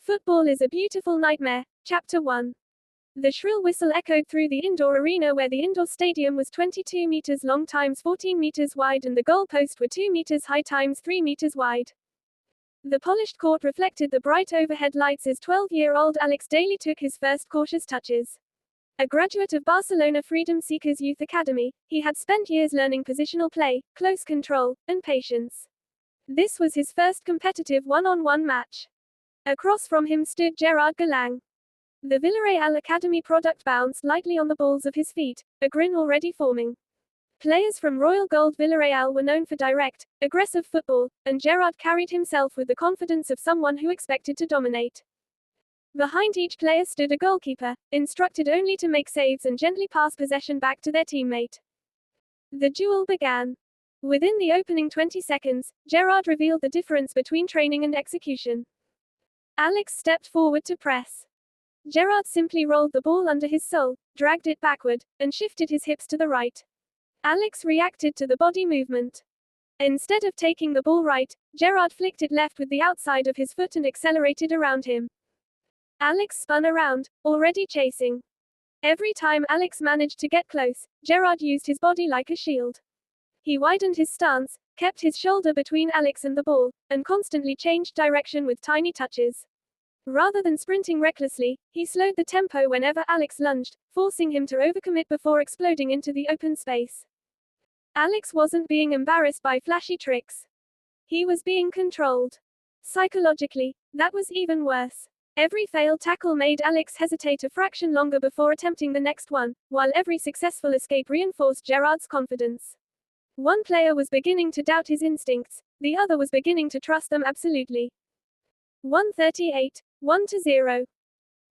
Football is a beautiful nightmare. Chapter 1. The shrill whistle echoed through the indoor arena where the indoor stadium was 22 meters long times 14 meters wide and the goal post were 2 meters high times 3 meters wide. The polished court reflected the bright overhead lights as 12-year-old Alex Daly took his first cautious touches. A graduate of Barcelona Freedom Seekers Youth Academy, he had spent years learning positional play, close control, and patience. This was his first competitive one-on-one match. Across from him stood Gerard Galang. The Villarreal Academy product bounced lightly on the balls of his feet, a grin already forming. Players from Royal Gold Villarreal were known for direct, aggressive football, and Gerard carried himself with the confidence of someone who expected to dominate. Behind each player stood a goalkeeper, instructed only to make saves and gently pass possession back to their teammate. The duel began. Within the opening 20 seconds, Gerard revealed the difference between training and execution. Alex stepped forward to press. Gerard simply rolled the ball under his sole, dragged it backward, and shifted his hips to the right. Alex reacted to the body movement. Instead of taking the ball right, Gerard flicked it left with the outside of his foot and accelerated around him. Alex spun around, already chasing. Every time Alex managed to get close, Gerard used his body like a shield. He widened his stance, kept his shoulder between Alex and the ball, and constantly changed direction with tiny touches. Rather than sprinting recklessly, he slowed the tempo whenever Alex lunged, forcing him to overcommit before exploding into the open space. Alex wasn't being embarrassed by flashy tricks. He was being controlled. Psychologically, that was even worse. Every failed tackle made Alex hesitate a fraction longer before attempting the next one, while every successful escape reinforced Gerard's confidence. One player was beginning to doubt his instincts, the other was beginning to trust them absolutely. 1:38, 1-0.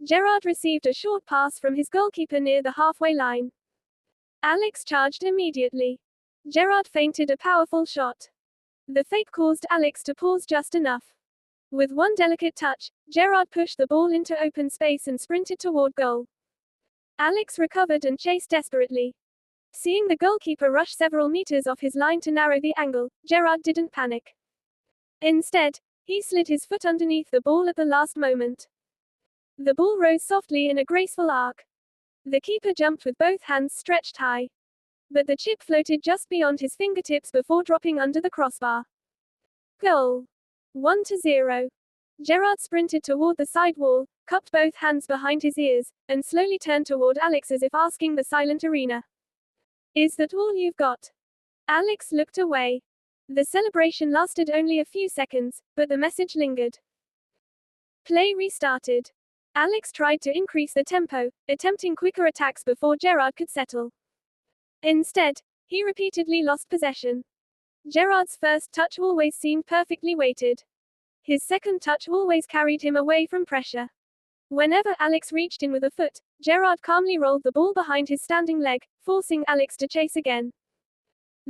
Gerard received a short pass from his goalkeeper near the halfway line. Alex charged immediately. Gerard feinted a powerful shot. The fake caused Alex to pause just enough. With one delicate touch, Gerard pushed the ball into open space and sprinted toward goal. Alex recovered and chased desperately. Seeing the goalkeeper rush several meters off his line to narrow the angle, Gerard didn't panic. Instead, he slid his foot underneath the ball at the last moment. The ball rose softly in a graceful arc. The keeper jumped with both hands stretched high. But the chip floated just beyond his fingertips before dropping under the crossbar. Goal. 1-0. Gerard sprinted toward the side wall, cupped both hands behind his ears, and slowly turned toward Alex as if asking the silent arena, "Is that all you've got?" Alex looked away. The celebration lasted only a few seconds, but the message lingered. Play restarted. Alex tried to increase the tempo, attempting quicker attacks before Gerard could settle. Instead, he repeatedly lost possession. Gerard's first touch always seemed perfectly weighted. His second touch always carried him away from pressure. Whenever Alex reached in with a foot, Gerard calmly rolled the ball behind his standing leg, forcing Alex to chase again.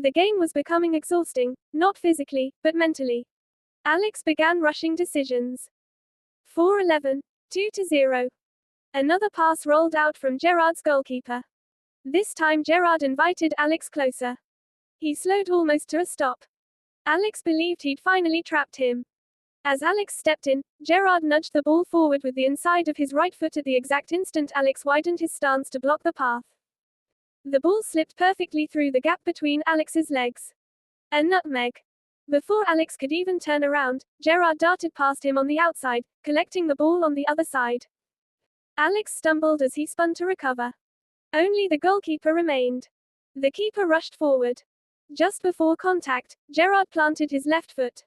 The game was becoming exhausting, not physically, but mentally. Alex began rushing decisions. 4-11, 2-0. Another pass rolled out from Gerard's goalkeeper. This time Gerard invited Alex closer. He slowed almost to a stop. Alex believed he'd finally trapped him. As Alex stepped in, Gerard nudged the ball forward with the inside of his right foot at the exact instant Alex widened his stance to block the path. The ball slipped perfectly through the gap between Alex's legs. A nutmeg. Before Alex could even turn around, Gerard darted past him on the outside, collecting the ball on the other side. Alex stumbled as he spun to recover. Only the goalkeeper remained. The keeper rushed forward. Just before contact, Gerard planted his left foot.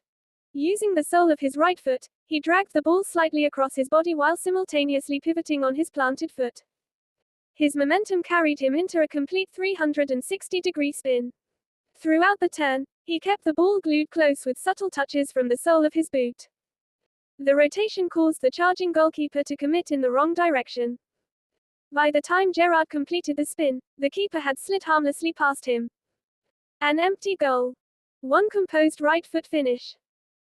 Using the sole of his right foot, he dragged the ball slightly across his body while simultaneously pivoting on his planted foot. His momentum carried him into a complete 360-degree spin. Throughout the turn, he kept the ball glued close with subtle touches from the sole of his boot. The rotation caused the charging goalkeeper to commit in the wrong direction. By the time Gerard completed the spin, the keeper had slid harmlessly past him. An empty goal. One composed right foot finish.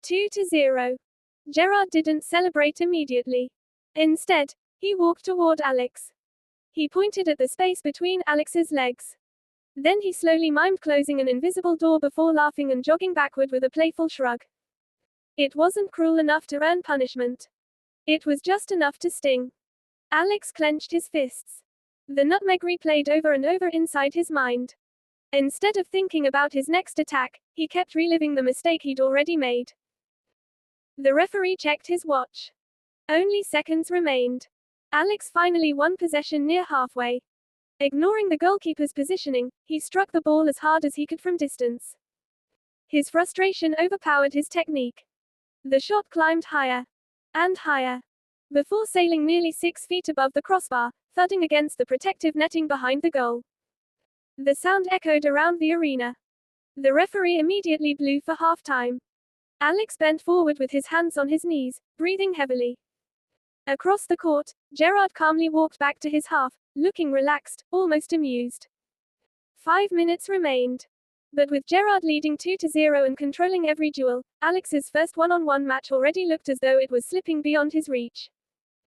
2-0. Gerard didn't celebrate immediately. Instead, he walked toward Alex. He pointed at the space between Alex's legs. Then he slowly mimed closing an invisible door before laughing and jogging backward with a playful shrug. It wasn't cruel enough to earn punishment. It was just enough to sting. Alex clenched his fists. The nutmeg replayed over and over inside his mind. Instead of thinking about his next attack, he kept reliving the mistake he'd already made. The referee checked his watch. Only seconds remained. Alex finally won possession near halfway. Ignoring the goalkeeper's positioning, he struck the ball as hard as he could from distance. His frustration overpowered his technique. The shot climbed higher and higher, before sailing nearly 6 feet above the crossbar, thudding against the protective netting behind the goal. The sound echoed around the arena. The referee immediately blew for halftime. Alex bent forward with his hands on his knees, breathing heavily. Across the court, Gerard calmly walked back to his half, looking relaxed, almost amused. 5 minutes remained. But with Gerard leading 2-0 and controlling every duel, Alex's first one-on-one match already looked as though it was slipping beyond his reach.